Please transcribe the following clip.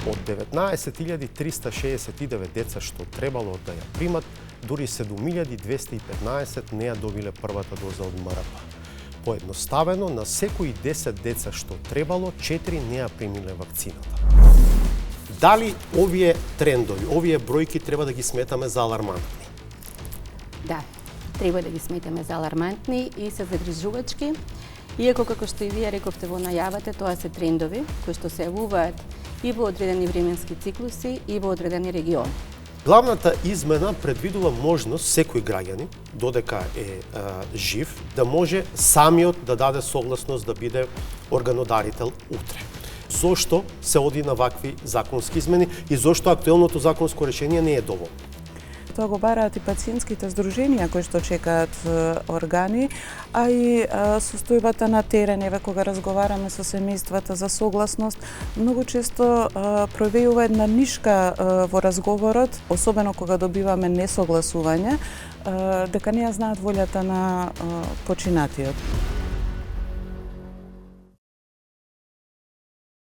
Од 19.369 деца што требало да ја примат, дури 7.215 не ја добиле првата доза од МРП. Поедноставено, на секои 10 деца што требало, 4 не ја примиле вакцината. Дали овие трендови, овие бројки треба да ги сметаме за алармантни? Да, треба да ги сметаме за алармантни и се загрижувачки. Иако, како што и вие рековте во најавата, тоа се трендови кои што се јавуваат и во одредени временски циклуси и во одредени региони. Главната измена предвидува можност секој граѓанин, додека е жив, да може самиот да даде согласност да биде органодарител утре. Зошто се оди на вакви законски измени и зошто актуелното законско решение не е доволно? Тоа го бараат и пациентските здруженија кои што чекаат органи, а и состојбата на терен, еве кога разговараме со семејствата за согласност, многу често проявува една нишка во разговорот, особено кога добиваме несогласување, дека не ја знаат волјата на починатиот.